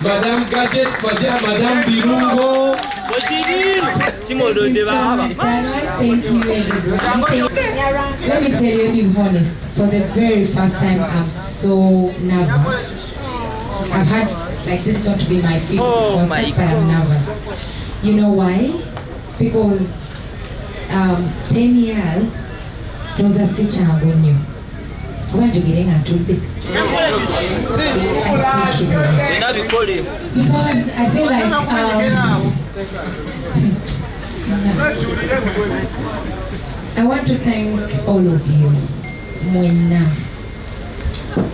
Madame Gadgets, Madame Birungo. Thank you so much, Douglas. Thank you, everybody. Let me tell you, to be honest, for the very first time, I'm so nervous. I've had, like, this is going to be my fifth concert, but I'm nervous. You know why? Because 10 years, those are such a good news. Why are you getting a today? Because I feel like I want to thank all of you. Mwena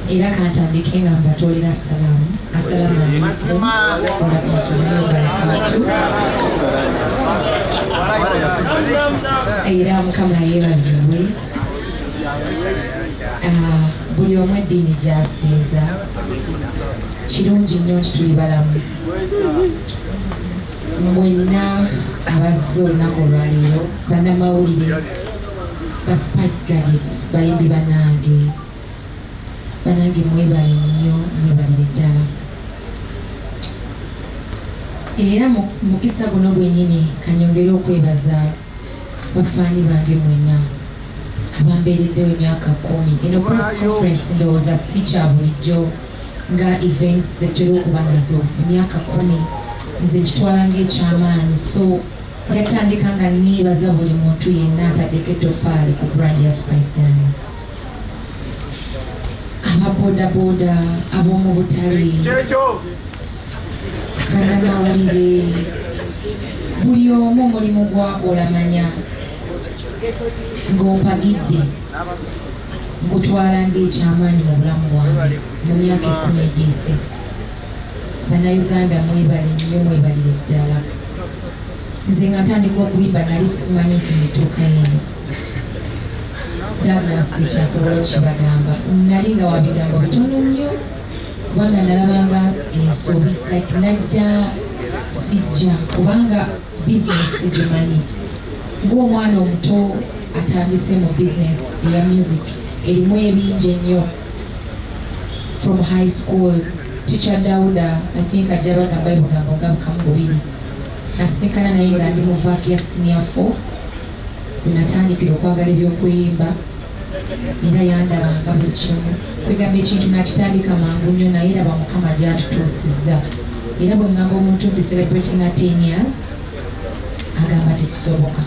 era kantandike nga mbatolera salamu. Assalamu alaikum wa rahmatullahi wa barakatuh. Era Mukama yeebazibwe. Buli omu eddiini gy'asinza kirungi nnyo nti tuli balamu. Mwenna abazze olunaku olwaleero, bannamawulire, ba Spice Gadgets, bayimbi banange mwebale nnyo, mwebalire ddala. Era mukisa guno gwennyini kanyongere okwebaza bafaani bange mwenna abambeereddewo emyaka 10. Eno press conference ndowooza si kya bulijjo nga events zetera okuba nazo. Emyaka 10 nze nkitwala ng'ekyamaanyi, so yatandika nga neebaza buli muntu yenna ataddeko ettofaali ku brand ya Spice Daniel. Ababoodabooda, ab'omu butale, bannamawulire, buli omu omulimu gwakola manya ng'ompagidde ngutwala ng'ekyamaanyi mu bulamu bwange mu myaka 10 egiyise. Bannayuganda mwebale nnyo, mwebalire ddala. Nze nga ntandika okuyimba nali simanyi nti ndituuka eno. Douglas kyasobola okukibagamba, nali nga wabigambo bitono nnyo kubanga nalabanga ensobi, like najja sijja kubanga bizinesi gimanyi. Ng'omwana omuto atandise mu bizinesi eya music erimu ebingi ennyo. From high school, Teacher Dauda, I think ajja bagamba ebigambo nga bukamu bubiri. Nasinkana naye nga ndi mu vaaki ya senior 4 bwe natandikira okwagala ebyokuyimba, era yandabanga buli kimu. Kwegamba ekintu nakitandika mangu nnyo, naye raba Mukama gy'atutuusizza. Era bwe ngamba omuntu nti celebrating 10 years, agamba tekisoboka.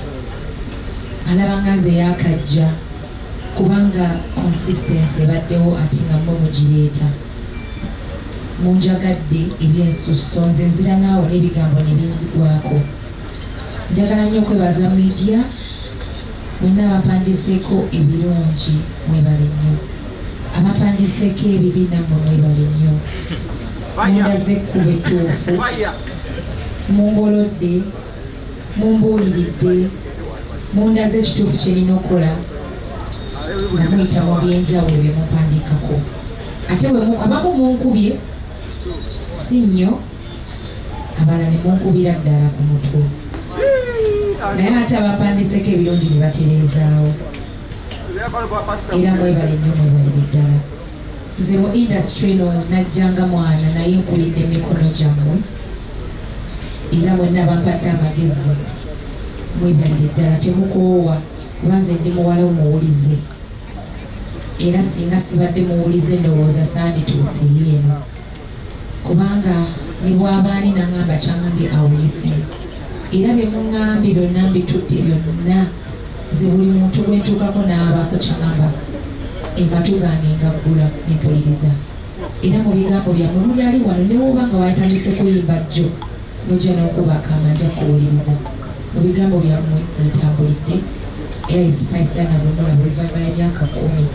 Alaba nga nze yakajja kubanga consistency ebaddewo ati nga mmwe mugireeta. Munjagadde ebyensusso, nze nzira naawe n'ebigambo ne binzigwako. Njagala nnyo okwebaza media, mwenna abapandiseeko ebirungi mwebale nnyo, abapandiseeko ebibi nammwe mwebale nnyo. Mundaze ekkubo ettuufu, mungolodde, mumbuuliridde, mundaze ekituufu kye nina okukola nga muyita mu byenjawulo bye mumpandiikako. Ate abamu munkubye si nnyo, abalala ne munkubira ddala ku mutwe, naye ate abapandiseeko ebirungi ne batereezaawo. Era mwebale nnyo, mwebalire ddala. Nze mu industry no najjanga mwana naye nkulidde emikono gyammwe, era mwenna bampadde amagezi, mwebalire ddala. Temukoowa kuba nze ndi muwala omuwulize, era singa sibadde muwulize ndowooza sandituusiye eno, kubanga ne bw'abaali naŋŋamba kyangambye awulise. Era bye muŋŋambye byonna mbitudde byonna, nze buli muntu gwe ntuukako n'abaako kyangamba embatu gange ngaggula nempuliriza. Era mu bigambo byammwe muli ali wano ne woba nga watandise kuyimba jjo nojja n'okubaka amajja kuwuliriza. Mu bigambo byammwe mwetambulidde, era Spice Daniel bwe mulaba oluvannyuma lw'emyaka 10.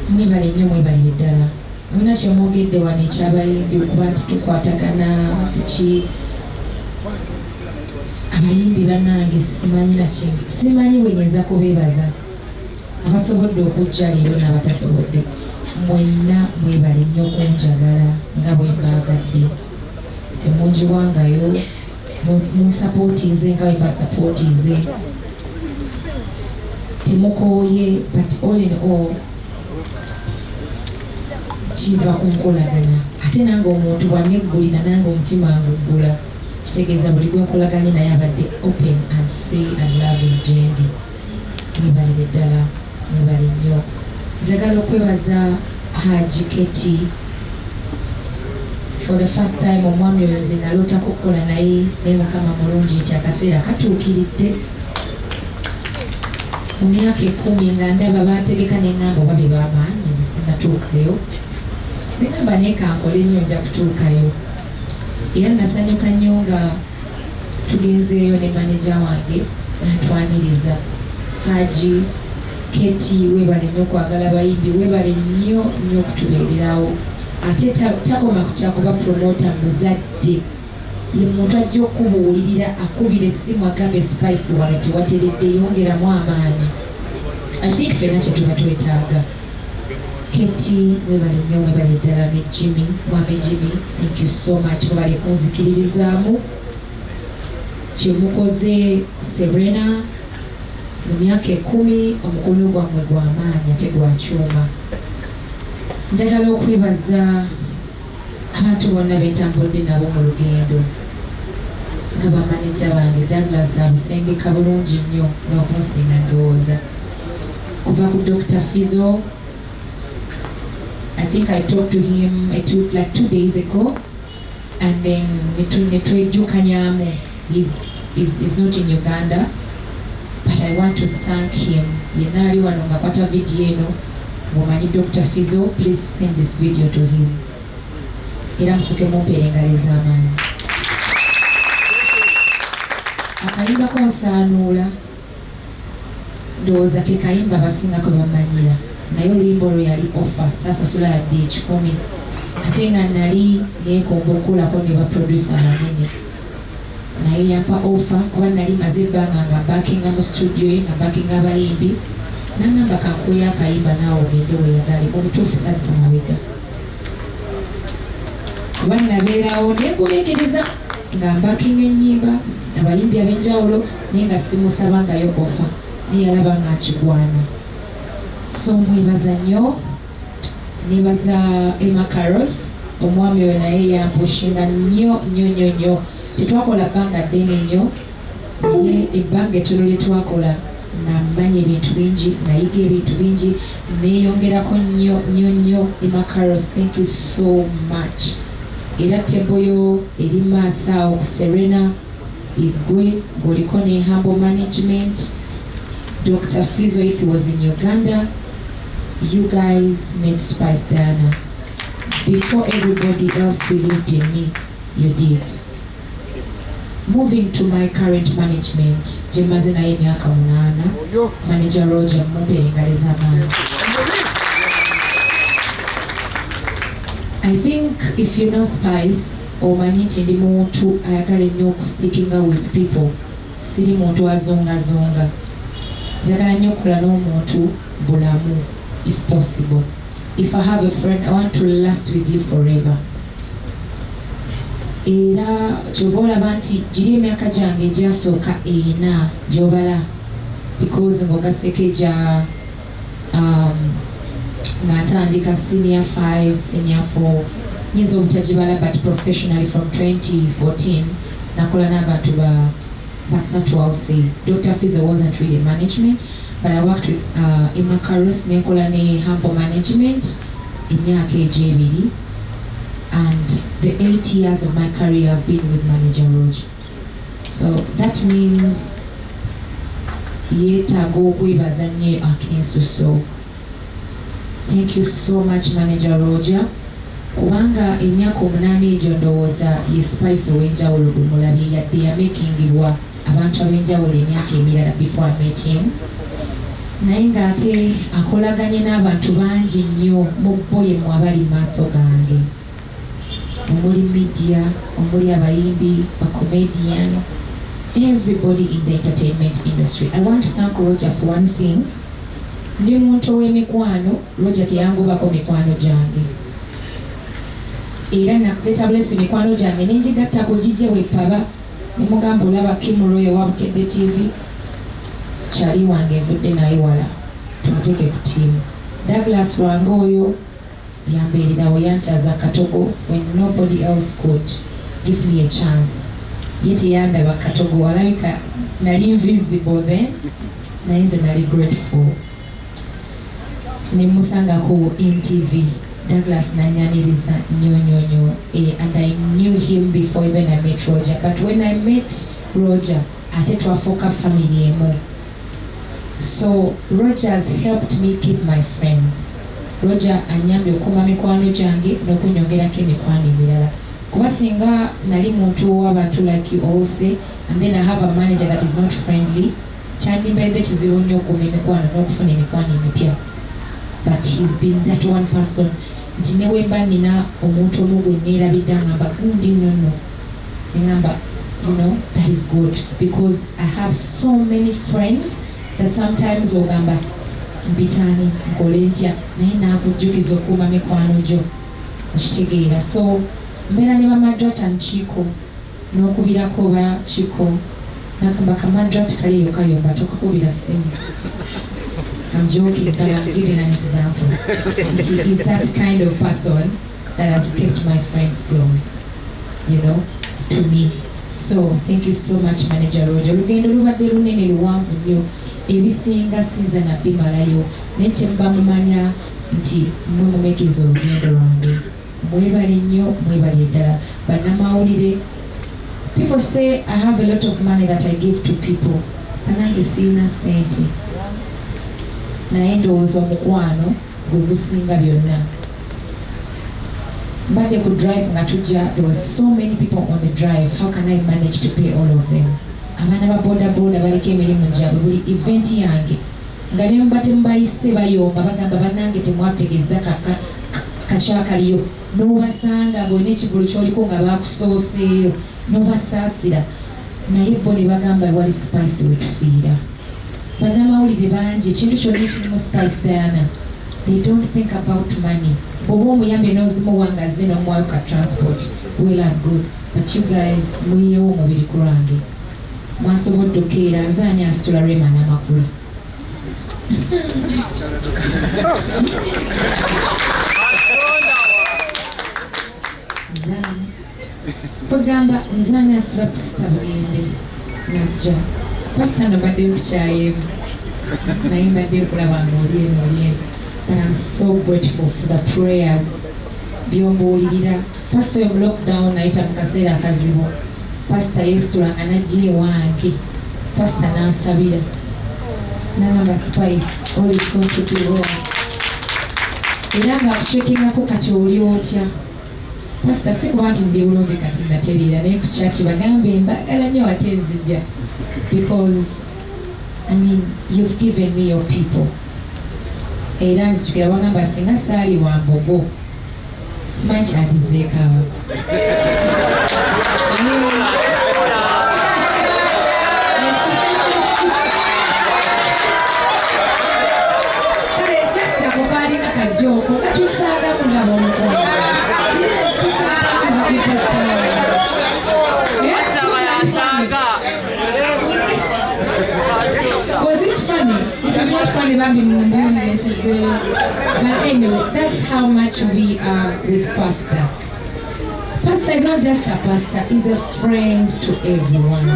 Mwebale nnyo, mwebalire ddala. Mulina kye mwogedde wano ekyabayimbi okuba nti tukwatagana biki. Abayimbi bannange simanyi wenyinza kubeebaza, abasobodde okujja leero n'abatasobodde. Mwenna mwebale nnyo okunjagala nga bwe mbaagadde. Temunjiwangayo, munsapootinze nga bwe mbasapootinze. Temukooye, but all in all kiva ku nkolagana. Ate ate nange omuntu bwanneggulira nange omutima nguggula kitegeeza buli gwenkolaganye naye abadde open and free and loving gyendi. Mwebalire ddala, mwebale nnyo. Njagala okwebaza Haji Keti. For the first time omwami oyo nze nalootako okukola naye Mukama mulungi nti akaseera katuukiridde. Mu myaka 10 nga ndaba baategeka n'eŋŋamba oba be b'amaanyi nze sinnatuukayo. Negamba naye kankole nnyo nja kutuukayo. Era nasanyuka nnyo nga tugenzeeyo ne maneja wange n'atwaniriza. Haji Keti weebale nnyo okwagala bayimbi, weebale nnyo nnyo okutubeererawo. Ate takoma kukyakuba promota muzadde. Ye muntu ajja okubuulirira akubira essimu agambe Spice wano tewateredde yongeramu amaanyi. I think ffenna kye tuba twetaaga. Keti mwebale nnyo, mwebale ddala ne Jimmy, mwami Jimmy, thank you so much mwebale kunzikiririzaamu. Kye mukoze Serena mu myaka 10 omukono gwammwe gw'amaanyi ate gwa kyuma. Njagala okwebaza abantu bonna betambudde nabo mu lugendo nga bamaneja bange Douglas abusengeka bulungi nnyo n'okunsinga ndowooza kuva ku Dr. Fizo. I think I talked to him like 2 days ago and then netwejjukanyamu. He's not in Uganda but I want to thank him. Yenna ali wano ng'akwata video eno mumanyi Dr. Fizo, please send this video to him. Era musoke mumpeere engalo ez'amaanyi. Akayimba konsaanuula ndowooza ke kayimba abasingako bamanyira naye oluyimba olwo yali offer saasasula yadde 10 ate nga nali neekomba okukolako ne baproducer banene naye yampa offer kuba nali maze ebbanga nga backinga mu studio ye nga backinga abayimbi nangamba kankuya akayimba naawe ogende weeyagale obutuufu sadde mabega kuba nabeerawo neegumiikiriza nga mbakinga ennyimba abayimbi ab'enjawulo naye nga simusabangayo offer neyalaba nga akigwana. So mwebaza nnyo, nebaza Emma Carlos omwami oyo naye yampushinga nnyo nnyo nnyo nnyo. Tetwakola bbanga ddene nnyo naye ebbanga ettono lye twakola namanya ebintu bingi, nayiga ebintu bingi, neeyongerako nnyo nnyo nnyo. Emma Carlos, thank you so much. Era teboyo eri maaso awo ku Serena igwe ng'oliko ne Humble Management. Dr. Fizo, if he was in Uganda, you guys made Spice Diana. Before everybody else believed in me, you did. Moving to my current management, Jemaze naye emyaka 8, Manager Roger mumpeere engalo ez'amaanyi. I think if you know Spice, omanyi nti ndi muntu ayagala ennyo okustickinga with people, siri muntu azongazonga. Njagala nnyo okukola n'omuntu bulamu if possible. If I have a friend, I want to last with you forever. Era kyova olaba nti giri emyaka gyange egyasooka 4 gy'obala because ng'ogasekeja nga ntandika senior 5, senior 4, nyinza obutagibala but professionally from 2014 nakola n'abantu basatu. I'll say Dr. Fizo wasn't really management, but I worked with Emma Carlos, nekola ne Humble Management emyaka 2, and the 8 years of my career I've been with Manager Roger. So that means yeetaaga okwebaza nnyo akensuso. Thank you so much Manager Roger, kubanga emyaka 8 egyo ndowooza ye Spice ow'enjawulo gwe mulabye yadde yamakingibwa abantu ab'enjawulo emyaka emirala before I met him, naye ng'ate akolaganye n'abantu bangi nnyo mu bo yemmwe abali maaso gange, omuli media, omuli abayimbi, comedian, everybody in the entertainment industry. I want to thank Roger for one thing. Ndi muntu ow'emikwano, Roger teyangobako mikwano gyange. Era nakuleta bless mikwano gyange nenjigatta kugijja wepaba nemugamba olaba Kim Roy wa Bukedde TV kyali wange nvudde naye wala tumuteeke ku tiimu. Douglas Lwange oyo yambeererawo yankyaza akatogo when nobody else could give me a chance. Ye teyandaba katogo, alabika nali invisible then, naye nze nali grateful. Ne musangako NTV, Douglas nanyaniriza nnyo and I knew him before even I met Roger. But when I met Roger, ate twafuuka family emu. So Roger has helped me keep my friends. Roger anyambye okuuma mikwano gyange n'okunyongerako emikwano emirala. Kuba singa nali muntu w'abantu like you all say, and then I have a manager that is not friendly, kyandibadde kizibu nnyo okuuma emikwano n'okufuna emikwano emipya. But he's been that one person. Nti ne wemba nina omuntu omu gwe neerabidde ngamba gundi nnono, ngamba that is good, because I have so many friends that sometimes ogamba mbitaani nkole ntya naye naakujjukiza okuuma mikwano gyo okitegeera. So mbeera ne bamadrat Chiko n'okubirako ba Chiko nakamba kamadrat kaleeyo kayomba tokakubira simu. I'm joking, but I'm giving an example. She is that kind of person that has kept my friends close, to me. So thank you so much, Manager Roger. Lugendo lubadde lunene luwanvu nnyo, ebisinga sinza nabimalayo, naye kye mba mumanya nti mmwe mumekeza olugendo lwange. Mwebale nnyo, mwebale ddala. Bannamawulire, people say I have a lot of money that I give to people, nange sirina ssente. Naye ndowooza omukwano gwe gusinga byonna. Mbadde ku drive nga tujja, there were so many people on the drive. How can I manage to pay all of them? Abaana ba boda baliko emirimu gyabwe buli event yange nga ne mba tembayise bayomba bagamba bannange temwategeeza kakyakaliyo, n'obasanga ng'olina ekivulu ky'oliko nga baakusooseeyo n'obasaasira, naye bo ne bagamba wali spice wetufiira. Bannamawulire bangi ekintu kyonna ekirimu spice Diana, they don't think about money. Oba omuyambe n'ozimuwa nga azze n'omuwayo ka transport, well and good, but you guys muyiyewo omubiri ku lwange. Mwasobodde okeera, nze ani asitula Rema n'amakula. Kugamba nze ani asitula Pastor Bugembe najja. Pastor nabadde nkukyayemu naye mbadde nkulaba nga oli eno. And I'm so grateful for the prayers. Byombuulirira. Pastor yo lockdown nayita mu kaseera akazibu. Pastor yesitula nga najja ewange. Pastor n'ansabira. N'agamba Spice, all is going to be well. Era ng'akuceekingako kati oli otya. Pastor si kuba nti ndi bulungi kati natereera naye ku kyaki bagambe mbagala nnyo ate nzija. Because, you've given me your people. Era nzijukira bagamba singa saali wa mbogo simanyi kyandizeekaawo. Kale just ako kaalinga kajjooko katusaagamu nga b'omukono. Yes, tusaagamu nga bipasitaawo. Was it funny? It was not funny, but anyway, that's how much we are with Pastor. Pastor is not just a pastor, he's a friend to everyone.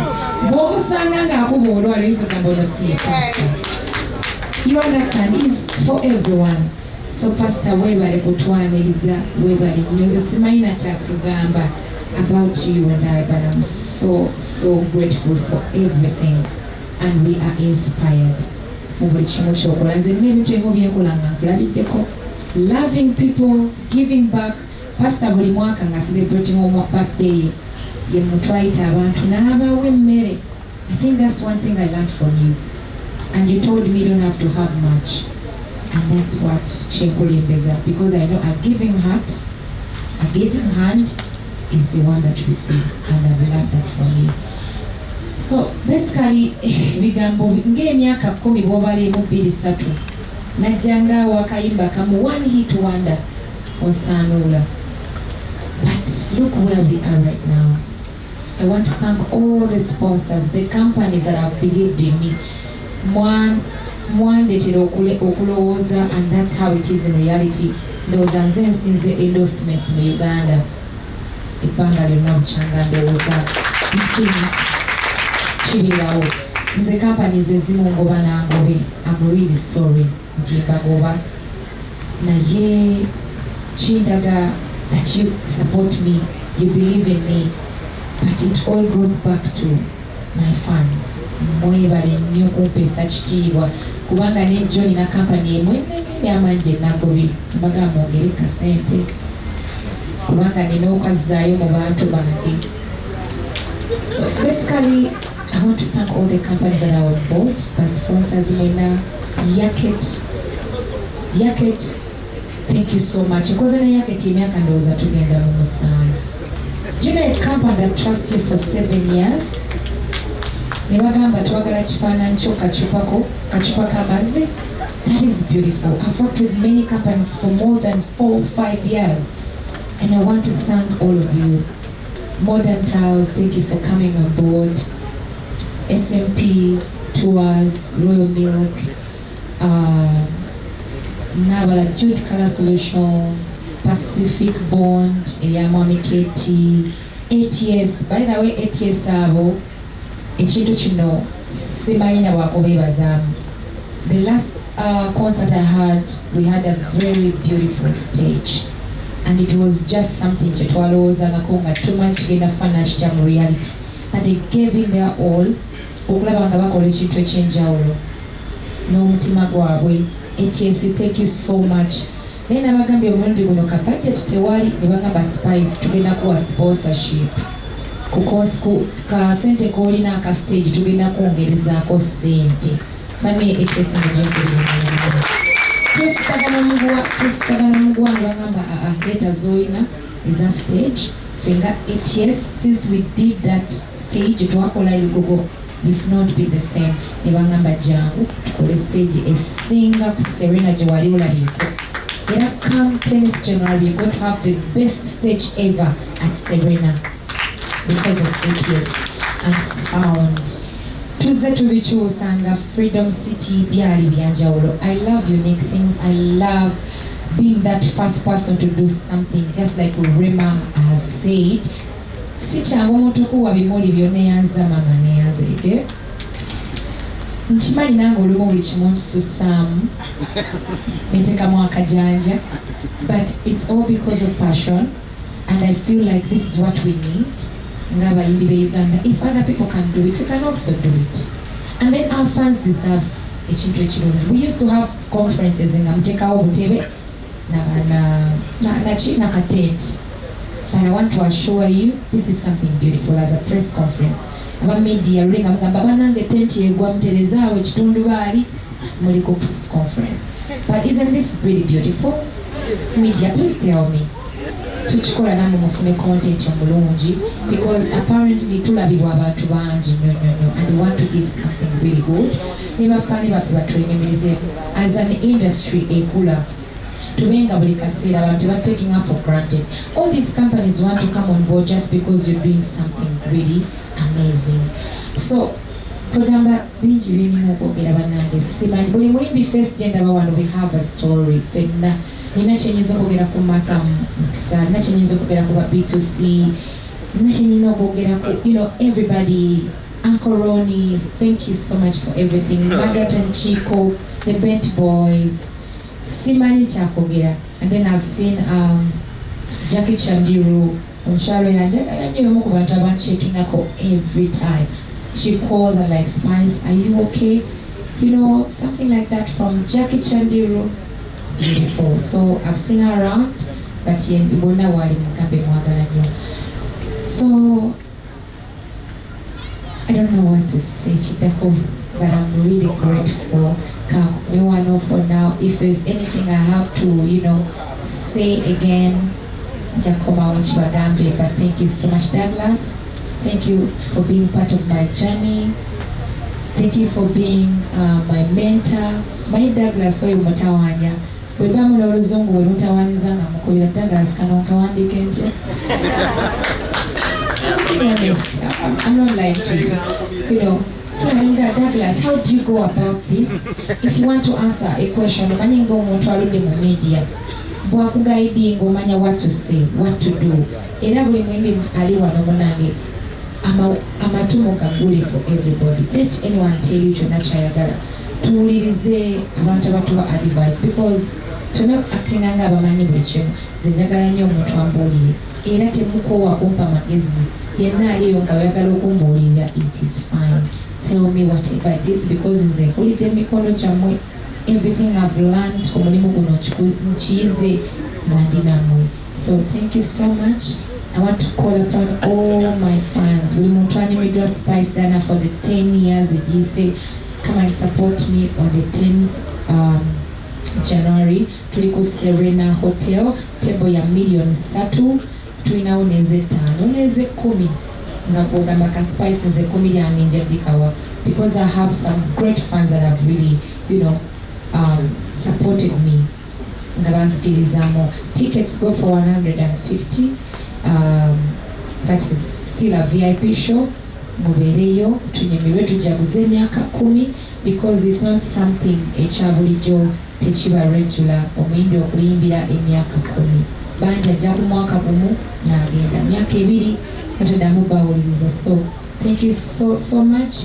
You understand? He's for everyone. So Pastor, webale kutwaniriza, webale nyoza simaina cha kugamba about you and I, but I'm so grateful for everything. And we are inspired. Loving people, giving back. Pastor buli mwaka nga celebrating omu birthday ye mutwaita abantu n'abawa emmere. I think that's one thing I learned from you. And you told me you don't have to have much. And that's what kyenkulembeza, because I know a giving heart, a giving hand is the one that receives, and I've learned that from you. So basically, bigambo ng'emyaka 10 bw'obaleemu 2-3 najjanga wakayimba kamu one hit wonder onsanuula. But look where we are right now. I want to thank all the sponsors, the companies that have believed in me. Mwandetera okulowooza, and that's how it is in reality. ndowooza nze nsinze endorsements mu Uganda ebbanga lyonna bukyanga ndowooza msikini kibirawo nze companies ezimu ngoba nangobe I'm really sorry nti mbagoba naye kindaga that you support me, you believe in me, but it all goes back to my fans. Mwebale nnyo kumpeesa kitiibwa kubanga nejjo nina kampani emwe yamanje nagobi mbaga mwongere kasente kubanga nina okazzaayo mu bantu bange. So basically I want to thank all the companies that are on board, my sponsors Mena, Yaket, thank you so much. Because in Yaket imyaka ndowooza tugenda mu musanvu. You know a company that trusts you for 7 years? Nebagamba twagala kifaananyi kyo kacupa k'amazzi. That is beautiful. I've worked with many companies for more than 4 or 5 years. And I want to thank all of you. Modern Tiles, thank you for coming on board. SMP, Tours, Royal Milk, Navala Jude Color Solutions, Pacific Bond, Yamami KT, ATS. By the way, ATS abo ekintu kino simanyi wakubeebazamu. The last concert I had, we had a very beautiful stage, and it was just something kyetwalowoozangako nga tumanyi kigenda kufaanana kitya mu reality, and they gave in their all okulaba nga bakola ekintu ekyenjawulo n'omutima gwabwe. ATS, thank you so much. Naye nabagambye omulundi guno ka budget tewali ne bagamba Spice tugenda kuwa sponsorship ku ka sente koolina aka stage tugenda kwongerezaako sente. Bane ATS mujenkulira tusigana mugwa nibagamba leta zoyina eza stage fenga ATS. Since we did that stage twakola ebigogo if not be the same, nebangamba jangu tukole stage esinga ku Serena gye wali olabiko. Era come 10th January we're going to have the best stage ever at Serena because of ATS and sound. Tuze tubikyusanga Freedom City byali byanjawulo. I love unique things. I love being that first person to do something, just like Rema has said. Si kyangu omuntu okuwa bimuli byonna eyanza mama neyanziride. Nkimanyi nange olumu buli kimu nkisussaamu nteekamu akajanja, but it's all because of passion, and I feel like this is what we need ng'abayimbi be Uganda. If other people can do it, we can also do it. And then our fans deserve ekintu ekirungi. We used to have conferences nga muteekawo obutebe na katent. But I want to assure you, this is something beautiful as a press conference. Aba media ringa mugamba banange tent yegwa muterezaawo ekitundu baali muli ku press conference. But isn't this really beautiful? Media, please tell me. Tukikola namwe mufune content omulungi, because apparently tulabibwa abantu bangi nnyo and we want to give something really good. Ne bafaani baffe batwenyumirize as an industry ekula. Tubenga buli kaseera abantu are taking up for granted. All these companies want to come on board just because you're doing something really amazing. So kugamba bingi birina okwogera bannange simanyi buli muyimbi first gender bawano we have a story fenna. Nina kyenyinza okwogera ku Martha Mukisa, nina kyenyinza okwogera ku ba B2C, nina kyenyinza okwogera ku everybody. Uncle Ronnie, thank you so much for everything. Margaret and Chico, the Bent Boys, simanyi kyakwogera. And then I've seen Jackie Chandiru omukyalo yanjagala nnyo omu ku bantu abanchekingako every time. She calls and like, Spice, are you okay? You know, something like that from Jackie Chandiru. Beautiful. So I've seen her around, but ibona wali mugambe mwagala nnyo. So I don't know what to say, Chidako, but I'm really grateful. Know for now. If there's anything I have to, say again, Jakoma Wanchibagambe, but thank you so much, Douglas. Thank you for being part of my journey. Thank you for being my mentor. My Douglas oyo mutawanya. Webamu n'oluzungu we lutawaniza nga mukubira Douglas kano nkawandika ntya. I'm not lying to you. Douglas, how do you go about this? If you want to answer a question, manyi ng'omuntu aludde mu media, bwakugaidinga omanya what to say, what to do. Era buli mwimbi ali wano munange amatumo gagule for everybody. Let anyone tell you kyonna kyayagala. Tuwulirize abantu abatuwa advice because tuna actinga nga abamanyi buli kimu. Nze njagala nnyo omuntu ambuulire. Era temukoowa kumpa magezi. Yenna aliyo nga oyagala okumbuulira, it is fine. Tell me whatever it is because nze nkulidde emikono gyammwe. Everything I've learned ku mulimu guno nkiyize nga ndi nammwe. So thank you so much. I want to call upon all my fans. Buli muntu anyumiddwa Spice Dana for the 10 years egiyise. Come and support me on the 10th January. Tuli ku Serena Hotel. Table ya $3,000,000. Tulinawo n'eze 5 n'eze 10. Nga kugamba ka Spice nze 10 yange njadikawa. Because I have some great fans that have really, supported me. Tickets go for $150. That is still a VIP show. Mubereyo tunyemerwe tujaguze emyaka 10 because it's not something ekyabulijjo tekiba regular omuyimbi okuyimbira emyaka 10. Banji ajja ku mwaka gumu n'agenda myaka 2 bataddamu bawuliriza. So thank you so much.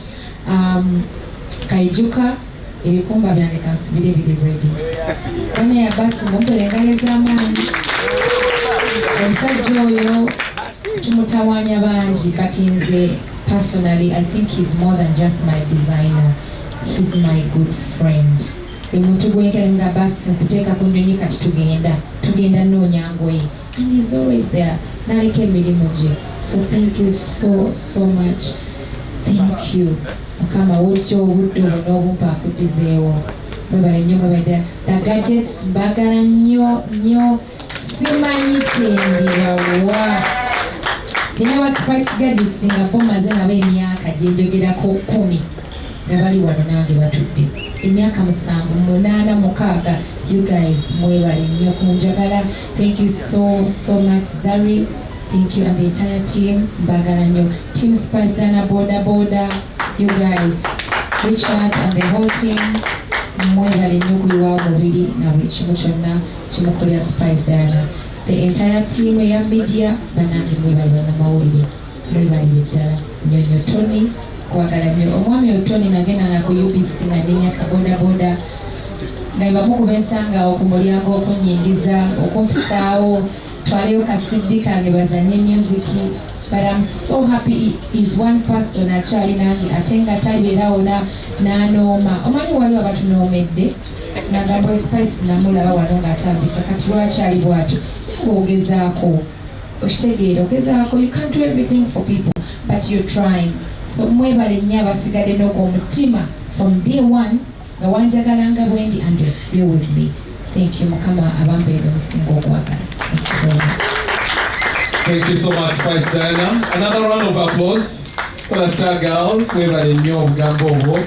Kaijuka ebikumba byange kansubire biri ready. Bane ya basi mumpelengaleza amaanyi. Omusajja oyo tumutawanya bangi but nze personally I think he's more than just my designer. He's my good friend. Omuntu gwengera nga basi nkuteeka ku nnyonyi kati tugenda noonya ngoye. And he's always there. Naleka emirimu gye. So thank you so much. Thank you. Mukama wojja obudde buno obumpa akuddizeewo. Mwebale nnyo mwebale. The Gadgets mbagala nnyo. Simanyi kyendibawa. Nina wa Spice Gadgets nga bo maze nabo emyaka gye njogerako 10 nga bali wano nange batudde. Emyaka 7, 8, 6. You guys mwebale nnyo kunjagala. Thank you so much Zari. Thank you and the entire team. Mbagala nnyo. Team Spice Dana Boda. You guys, Richard and the whole team. Mwebale nnyo kuliwa mubiri na buli kimu kyonna kimukolera Spice Dana. The entire team ya media banange mwebale bannamawulire. Mwebale ddala nnyo Tony kwagala nnyo. Omwami Tony nagenda ku UBC nga ndinya kaboda. Nga bamukuba ensanga okumulyango okunyingiza okumpisaawo twaleyo kasidi kange bazanye music. But I'm so happy is one person achali nange atenga talibeerawo n'anooma. Omanyi waliwo abatunoomedde nagamba Spice namulaba wano ng'atandika kati lwaki ali bw'atyo ng'ogezaako okitegeera ogezaako. You can't do everything for people but you're trying. So mwebale nnyo abasigadde n'ogw'omutima from day one nga wanjagalanga bwendi and you're still with me. Thank you Mukama abambeera omusinga ogwagala. Thank you so much, Spice Dana. Another round of applause for the star girl. Mwebale nnyo obugambo obwo.